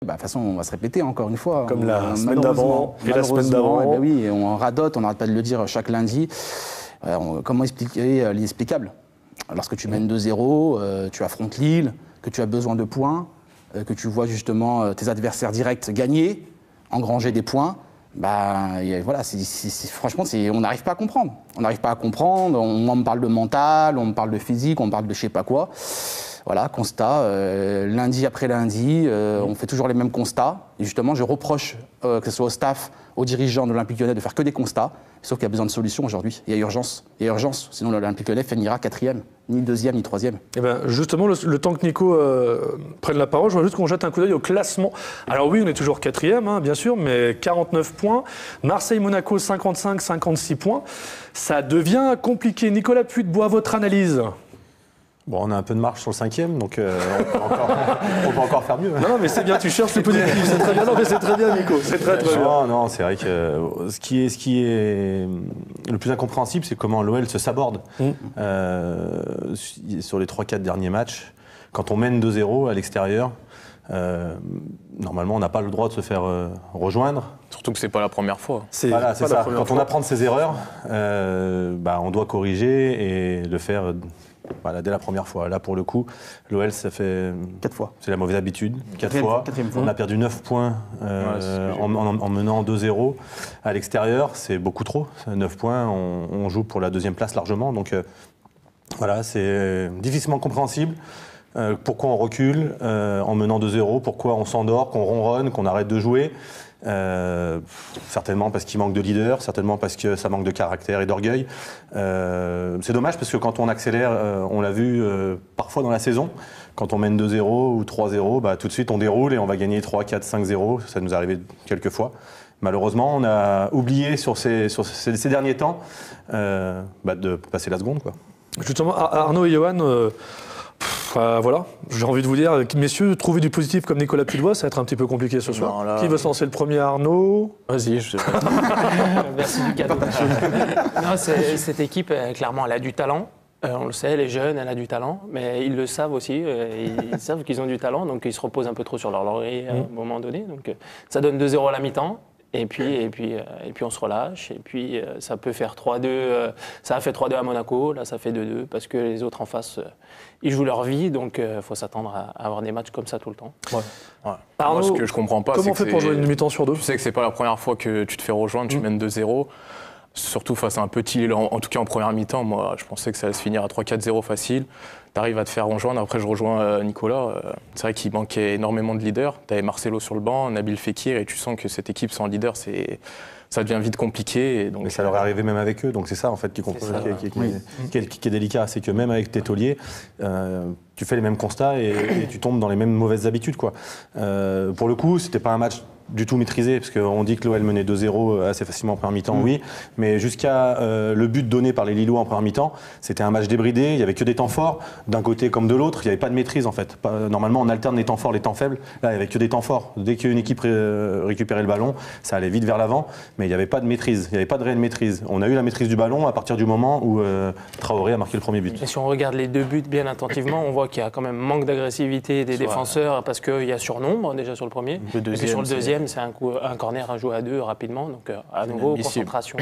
De toute façon, on va se répéter encore une fois. Comme la semaine d'avant et la semaine d'avant. Eh ben oui, on radote, on n'arrête pas de le dire chaque lundi. Comment expliquer l'inexplicable? Lorsque tu mènes 2-0, tu affrontes Lille, que tu as besoin de points, que tu vois justement tes adversaires directs gagner, engranger des points, voilà, franchement, on n'arrive pas à comprendre. On n'arrive pas à comprendre, on me parle de mental, on me parle de physique, on me parle de je sais pas quoi. Voilà, constat, lundi après lundi, on fait toujours les mêmes constats. Et justement, je reproche, que ce soit au staff, aux dirigeants de l'Olympique Lyonnais, de faire que des constats. Sauf qu'il y a besoin de solutions aujourd'hui. Il y a urgence. Sinon l'Olympique Lyonnais finira 4e, ni 2e, ni 3e. Et ben justement, le temps que Nico prenne la parole, je voudrais juste qu'on jette un coup d'œil au classement. Alors oui, on est toujours 4e, bien sûr, mais 49 points. Marseille-Monaco, 55, 56 points. Ça devient compliqué. Nicolas Puytebois, votre analyse? Bon, on a un peu de marge sur le 5e, donc on peut encore faire mieux. Non, mais c'est bien, tu cherches le positif, c'est très bien. Non, mais c'est très bien, Nico, c'est très bien. Non, c'est vrai que ce qui est le plus incompréhensible, c'est comment l'OL se saborde sur les 3-4 derniers matchs. Quand on mène 2-0 à l'extérieur, normalement, on n'a pas le droit de se faire rejoindre. Surtout que c'est pas la première fois. Voilà, c'est ça. Quand on apprend de ses erreurs, on doit corriger et le faire. Voilà, dès la première fois. Là, pour le coup, l'OL, ça fait 4 fois. C'est la mauvaise habitude. 4 fois. On a perdu 9 points en menant 2-0 à l'extérieur. C'est beaucoup trop. 9 points, on joue pour la 2e place largement. Donc voilà, c'est difficilement compréhensible. Pourquoi on recule en menant 2-0? Pourquoi on s'endort, qu'on ronronne, qu'on arrête de jouer? Certainement parce qu'il manque de leader, certainement parce que ça manque de caractère et d'orgueil. C'est dommage parce que quand on accélère, on l'a vu parfois dans la saison, quand on mène 2-0 ou 3-0, tout de suite on déroule et on va gagner 3, 4, 5-0. Ça nous est arrivé quelques fois. Malheureusement, on a oublié sur ces derniers temps de passer la seconde, quoi. Justement, Arnaud et Johan, voilà, j'ai envie de vous dire, messieurs, trouver du positif comme Nicolas Puytebois, ça va être un petit peu compliqué ce soir. Non, là... Qui veut se lancer le premier? Arnaud? Vas-y, Merci du cadeau. Non, cette équipe, clairement, elle a du talent. On le sait, les jeunes, elle a du talent, mais ils le savent aussi. Ils savent qu'ils ont du talent, donc ils se reposent un peu trop sur leur laurier à un moment donné. Donc ça donne 2-0 à la mi-temps. Et puis on se relâche. Et puis ça peut faire 3-2. Ça a fait 3-2 à Monaco. Là, ça fait 2-2 parce que les autres en face, ils jouent leur vie. Donc il faut s'attendre à avoir des matchs comme ça tout le temps. Ouais. Arnaud, moi, ce que je comprends pas, comment on fait pour jouer une mi-temps sur 2? Tu sais que c'est pas la première fois que tu te fais rejoindre, tu mènes 2-0. Surtout face à un petit Lille, en tout cas en première mi-temps, moi je pensais que ça allait se finir à 3-4-0 facile. Tu arrives à te faire rejoindre, après je rejoins Nicolas. C'est vrai qu'il manquait énormément de leaders. Tu avais Marcelo sur le banc, Nabil Fekir, et tu sens que cette équipe sans leader, ça devient vite compliqué. Et donc, mais ça leur est arrivé même avec eux, donc c'est ça en fait qui est délicat, c'est que même avec tes tauliers, tu fais les mêmes constats et tu tombes dans les mêmes mauvaises habitudes, quoi. Pour le coup, c'était pas un match du tout maîtrisé, parce qu'on dit que l'OL menait 2-0 assez facilement en première mi-temps, oui, mais jusqu'à le but donné par les Lillois en première mi-temps, c'était un match débridé, il n'y avait que des temps forts, d'un côté comme de l'autre, il n'y avait pas de maîtrise en fait. Normalement, on alterne les temps forts, les temps faibles, là il n'y avait que des temps forts. Dès qu'une équipe récupérait le ballon, ça allait vite vers l'avant, mais il n'y avait pas de maîtrise, il n'y avait pas de réelle maîtrise. On a eu la maîtrise du ballon à partir du moment où Traoré a marqué le premier but. Et si on regarde les 2 buts bien attentivement, on voit qu'il y a quand même manque d'agressivité des défenseurs, parce qu'il y a surnombre déjà sur le premier, et puis sur le deuxième, c'est un corner à jouer à 2 rapidement, donc à nouveau, concentration.